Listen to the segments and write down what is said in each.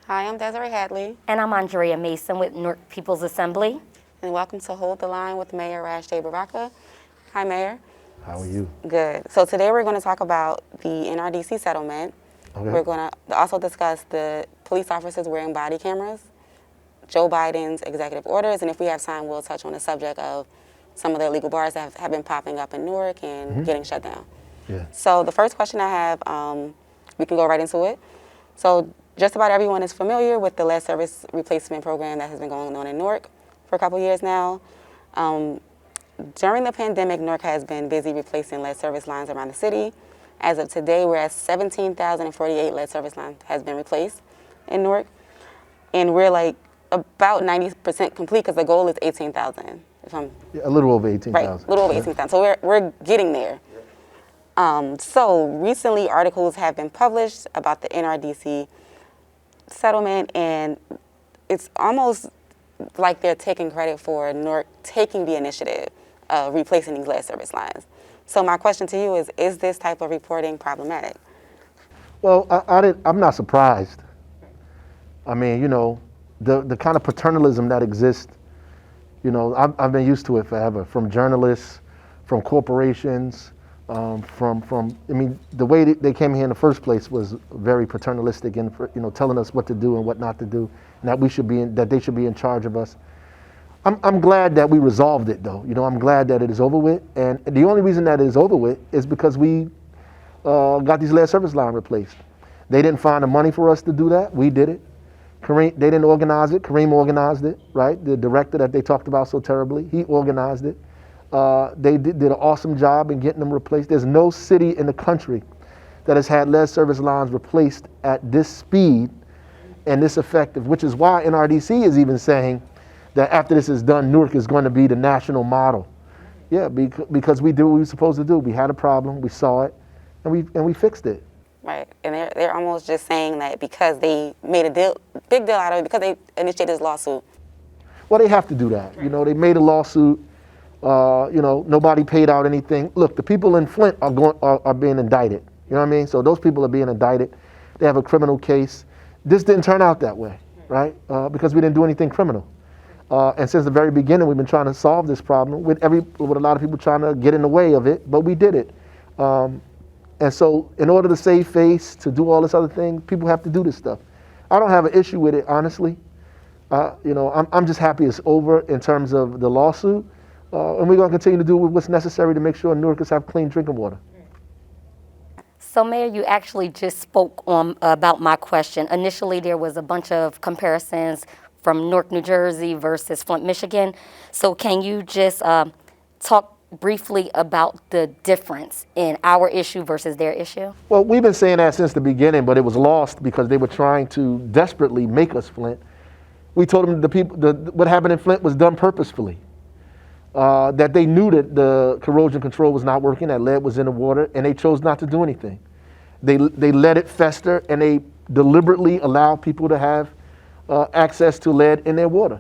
Hi, I'm Desiree Hadley. And I'm Andrea Mason with Newark People's Assembly. And welcome to Hold the Line with Mayor Baraka. Hi, Mayor. How are you? Good. So today we're going to talk about the NRDC settlement. Okay. We're going to also discuss the police officers wearing body cameras, Joe Biden's executive orders, and if we have time, we'll touch on the subject of some of the illegal bars that have been popping up in Newark and getting shut down. Yeah. So the first question I have, we can go right into it. So just about everyone is familiar with the lead service replacement program that has been going on in Newark for a couple years now. During the pandemic, Newark has been busy replacing lead service lines around the city. As of today, we're at 17,048 lead service lines has been replaced in Newark. And we're like about 90% complete because the goal is 18,000. A little over 18,000. Right, a little over 18,000. So we're getting there. So recently, articles have been published about the NRDC settlement, and it's almost like they're taking credit for Newark taking the initiative of replacing these lead service lines. So my question to you is this type of reporting problematic? Well, I'm not surprised. I mean, you know, the kind of paternalism that exists, you know, I've been used to it forever, from journalists, from corporations, I mean, the way they came here in the first place was very paternalistic and, you know, telling us what to do and what not to do, and that they should be in charge of us. I'm glad that we resolved it, though. You know, I'm glad that it is over with, and the only reason that it is over with is because we got these lead service lines replaced. They didn't find the money for us to do that. We did it. They didn't organize it. Kareem organized it, right? The director that they talked about so terribly, he organized it. They did an awesome job in getting them replaced. There's no city in the country that has had lead service lines replaced at this speed and this effective, which is why NRDC is even saying that after this is done, Newark is going to be the national model. Yeah, because we did what we were supposed to do. We had a problem, we saw it, and we fixed it. Right, and they're almost just saying that because they made a big deal out of it, because they initiated this lawsuit. Well, they have to do that. You know, they made a lawsuit. You know, nobody paid out anything. Look, the people in Flint are being indicted. You know what I mean? So those people are being indicted. They have a criminal case. This didn't turn out that way, right? Because we didn't do anything criminal. And since the very beginning, we've been trying to solve this problem with a lot of people trying to get in the way of it, but we did it. And so in order to save face, to do all this other thing, people have to do this stuff. I don't have an issue with it, honestly. You know, I'm just happy it's over in terms of the lawsuit. And we're going to continue to do what's necessary to make sure Newarkers have clean drinking water. So, Mayor, you actually just spoke about my question. Initially, there was a bunch of comparisons from Newark, New Jersey versus Flint, Michigan. So can you just talk briefly about the difference in our issue versus their issue? Well, we've been saying that since the beginning, but it was lost because they were trying to desperately make us Flint. We told them what happened in Flint was done purposefully. That they knew that the corrosion control was not working, that lead was in the water, and they chose not to do anything. They let it fester, and they deliberately allowed people to have access to lead in their water.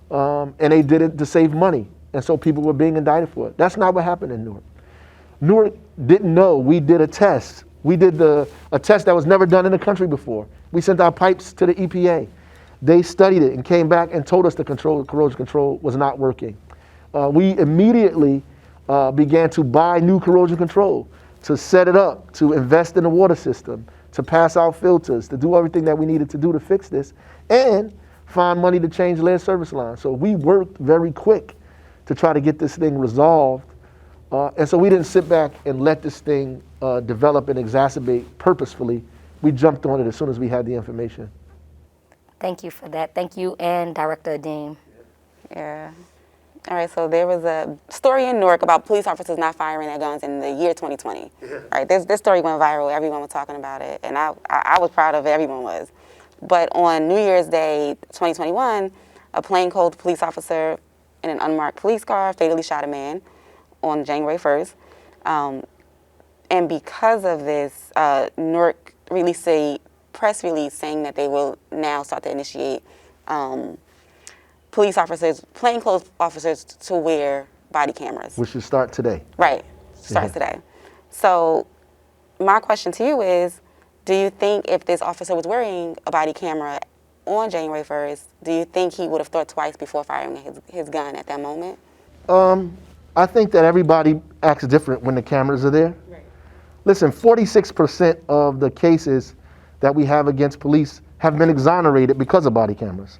And they did it to save money, and so people were being indicted for it. That's not what happened in Newark. Newark didn't know. We did a test. We did a test that was never done in the country before. We sent our pipes to the EPA. They studied it and came back and told us the corrosion control was not working. We immediately began to buy new corrosion control, to set it up, to invest in the water system, to pass out filters, to do everything that we needed to do to fix this, and find money to change lead service lines. So we worked very quick to try to get this thing resolved. And so we didn't sit back and let this thing develop and exacerbate purposefully. We jumped on it as soon as we had the information. Thank you for that. Thank you, and Director Adeem. Yeah. All right, so there was a story in Newark about police officers not firing their guns in the year 2020. Right, this story went viral. Everyone was talking about it, and I was proud of it. Everyone was. But on New Year's Day 2021, a plainclothes police officer in an unmarked police car fatally shot a man on January 1st. And because of this, Newark released a press release saying that they will now start to initiate plainclothes officers to wear body cameras. Which should start today. Right, starts today. So my question to you is, do you think if this officer was wearing a body camera on January 1st, do you think he would have thought twice before firing his gun at that moment? I think that everybody acts different when the cameras are there. Right. Listen, 46% of the cases that we have against police have been exonerated because of body cameras.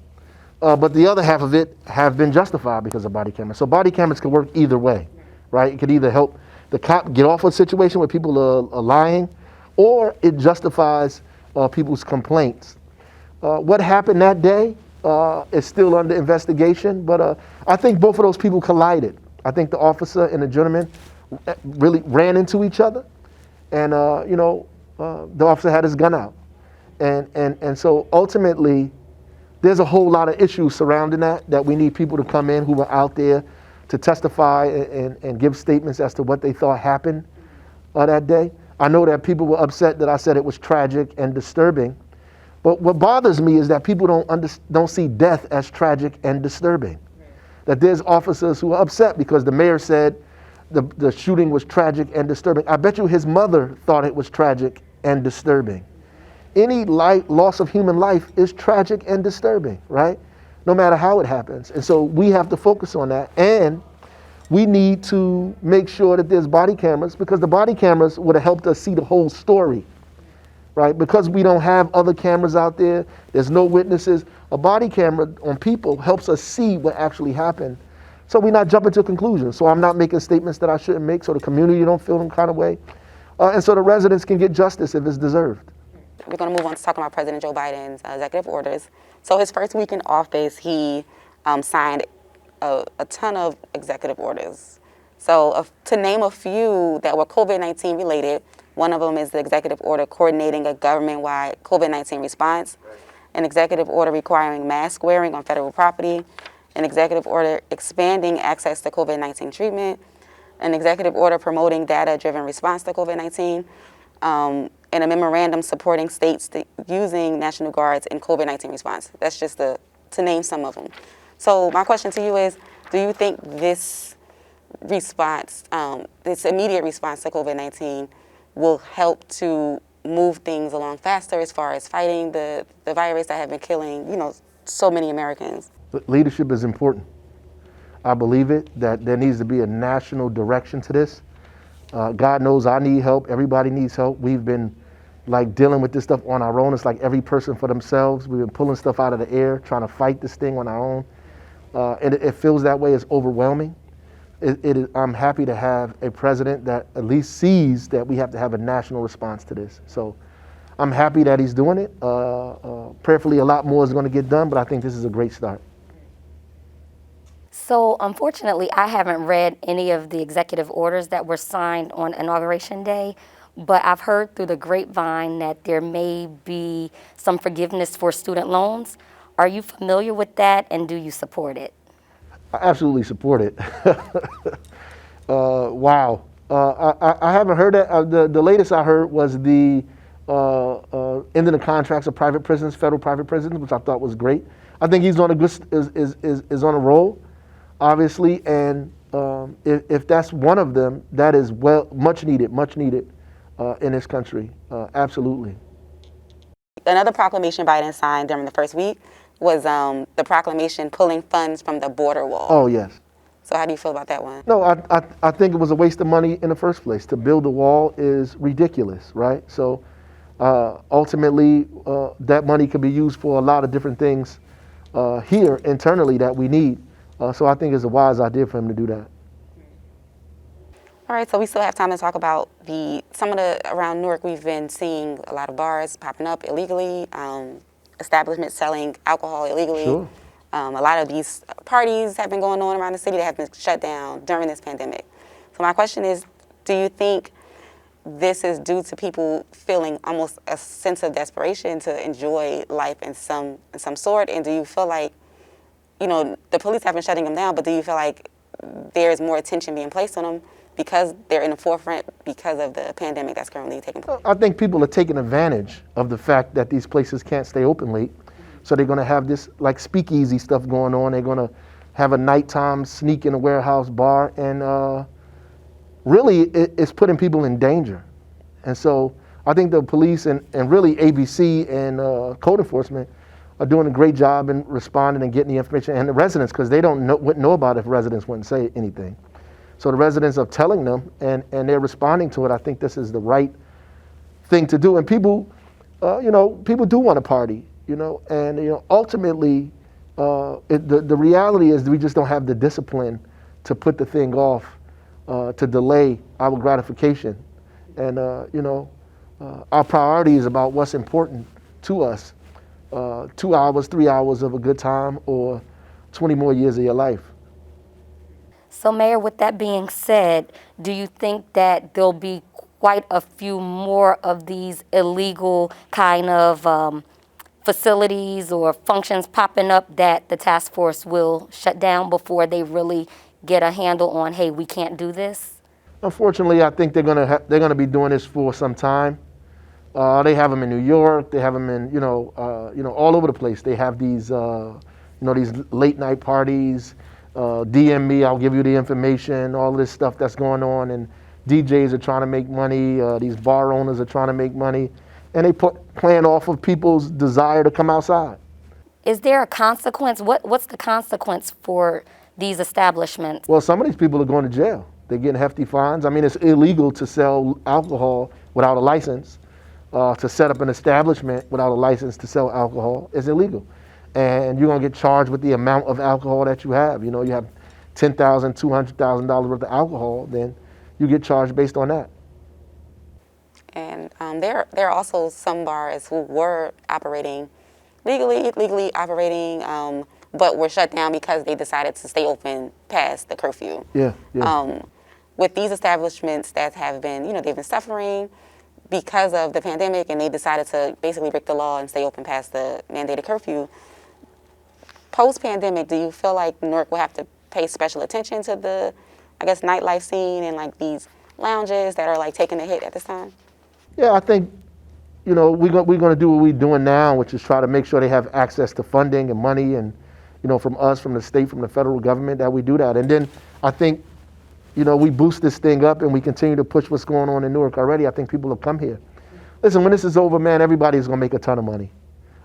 But the other half of it have been justified because of body cameras. So body cameras can work either way, right? It could either help the cop get off a situation where people are lying, or it justifies people's complaints. What happened that day is still under investigation, but I think both of those people collided. I think the officer and the gentleman really ran into each other, and the officer had his gun out. And so ultimately, there's a whole lot of issues surrounding that we need people to come in who were out there to testify and give statements as to what they thought happened that day. I know that people were upset that I said it was tragic and disturbing, but what bothers me is that people don't see death as tragic and disturbing. That there's officers who are upset because the mayor said the shooting was tragic and disturbing. I bet you his mother thought it was tragic and disturbing. Any loss of human life is tragic and disturbing, right? No matter how it happens. And so we have to focus on that. And we need to make sure that there's body cameras, because the body cameras would have helped us see the whole story, right? Because we don't have other cameras out there, there's no witnesses. A body camera on people helps us see what actually happened. So we're not jumping to conclusions. So I'm not making statements that I shouldn't make, so the community don't feel some kind of way. And so the residents can get justice if it's deserved. We're going to move on to talking about President Joe Biden's executive orders. So his first week in office, he signed a ton of executive orders. So to name a few that were COVID-19 related, one of them is the executive order coordinating a government-wide COVID-19 response, an executive order requiring mask wearing on federal property, an executive order expanding access to COVID-19 treatment, an executive order promoting data-driven response to COVID-19, and a memorandum supporting states using National Guards in COVID-19 response. That's just to name some of them. So my question to you is, do you think this response, this immediate response to COVID-19 will help to move things along faster as far as fighting the virus that have been killing, so many Americans? Leadership is important. I believe it, that there needs to be a national direction to this. God knows I need help. Everybody needs help. We've been dealing with this stuff on our own. It's like every person for themselves. We've been pulling stuff out of the air, trying to fight this thing on our own. And it feels that way. It's overwhelming. I'm happy to have a president that at least sees that we have to have a national response to this. So I'm happy that he's doing it. Prayerfully, a lot more is going to get done, but I think this is a great start. So unfortunately, I haven't read any of the executive orders that were signed on Inauguration Day, but I've heard through the grapevine that there may be some forgiveness for student loans. Are you familiar with that, and do you support it? I absolutely support it. Wow. I haven't heard that. The latest I heard was the ending the contracts of private prisons, federal private prisons, which I thought was great. I think he's on a good is on a roll, obviously, and if that's one of them, that is much needed in this country. Absolutely. Another proclamation Biden signed during the first week was the proclamation pulling funds from the border wall. Oh, yes. So how do you feel about that one? No, I think it was a waste of money in the first place. To build a wall is ridiculous, right? So ultimately, that money could be used for a lot of different things here internally that we need. So I think it's a wise idea for him to do that. All right, so we still have time to talk about around Newark. We've been seeing a lot of bars popping up illegally, establishments selling alcohol illegally. Sure. A lot of these parties have been going on around the city that have been shut down during this pandemic. So my question is, do you think this is due to people feeling almost a sense of desperation to enjoy life in some sort? And do you feel like, the police have been shutting them down, but do you feel like there's more attention being placed on them because they're in the forefront because of the pandemic that's currently taking place? I think people are taking advantage of the fact that these places can't stay open late. So they're going to have this speakeasy stuff going on. They're going to have a nighttime sneak in a warehouse bar. And really, it's putting people in danger. And so I think the police and really ABC and code enforcement are doing a great job in responding and getting the information, and the residents, because they wouldn't know about it if residents wouldn't say anything. So the residents are telling them, and they're responding to it. I think this is the right thing to do. And people, people do want to party, and ultimately, the reality is we just don't have the discipline to put the thing off, to delay our gratification. And our priority is about what's important to us. 2 hours, 3 hours of a good time, or 20 more years of your life. So, Mayor, with that being said, do you think that there'll be quite a few more of these illegal kind of facilities or functions popping up that the task force will shut down before they really get a handle on, hey, we can't do this? Unfortunately, I think they're gonna be doing this for some time. They have them in New York. They have them in all over the place. They have these these late night parties. DM me, I'll give you the information. All this stuff that's going on, and DJs are trying to make money. These bar owners are trying to make money, and they playing off of people's desire to come outside. Is there a consequence? What's the consequence for these establishments? Well, some of these people are going to jail. They're getting hefty fines. I mean, it's illegal to sell alcohol without a license. To set up an establishment without a license to sell alcohol is illegal. And you're going to get charged with the amount of alcohol that you have. You have $10,000, $200,000 worth of alcohol, then you get charged based on that. And there are also some bars who were operating legally operating, but were shut down because they decided to stay open past the curfew. Yeah. With these establishments that have been, they've been suffering because of the pandemic, and they decided to basically break the law and stay open past the mandated curfew. Post-pandemic, do you feel like Newark will have to pay special attention to the, nightlife scene and these lounges that are taking a hit at this time? Yeah, I think, we're going to do what we're doing now, which is try to make sure they have access to funding and money, and from us, from the state, from the federal government, that we do that. And then I think, we boost this thing up and we continue to push what's going on in Newark already. I think people will come here. Listen, when this is over, man, everybody's going to make a ton of money.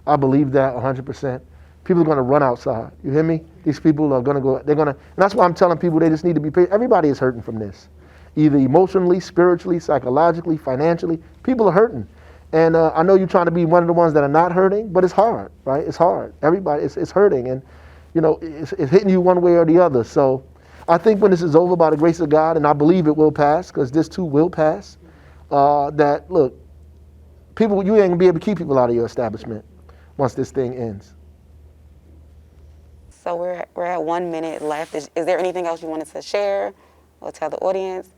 I believe that 100%. People are going to run outside. You hear me? These people are going to go, and that's why I'm telling people they just need to be paid. Everybody is hurting from this, either emotionally, spiritually, psychologically, financially. People are hurting. And I know you're trying to be one of the ones that are not hurting, but it's hard, right? It's hard. Everybody, it's hurting. And, it's hitting you one way or the other. So I think when this is over, by the grace of God, and I believe it will pass, because this too will pass, that, look, you ain't going to be able to keep people out of your establishment once this thing ends. So we're at 1 minute left. Is there anything else you wanted to share or tell the audience?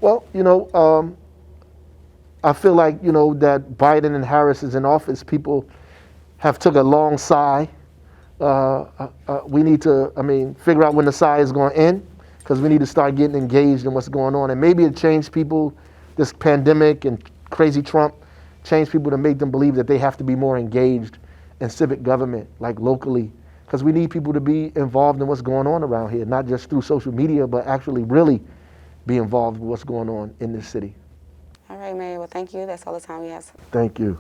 Well, I feel like, that Biden and Harris is in office. People have took a long sigh. We need to, figure out when the sigh is going to end, because we need to start getting engaged in what's going on. And maybe it changed people, this pandemic and crazy Trump, changed people to make them believe that they have to be more engaged in civic government, locally. Because we need people to be involved in what's going on around here, not just through social media, but actually really be involved with what's going on in this city. All right, Mayor. Well, thank you. That's all the time we have Thank you.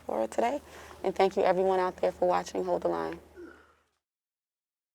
for today. And thank you, everyone out there, for watching Hold the Line.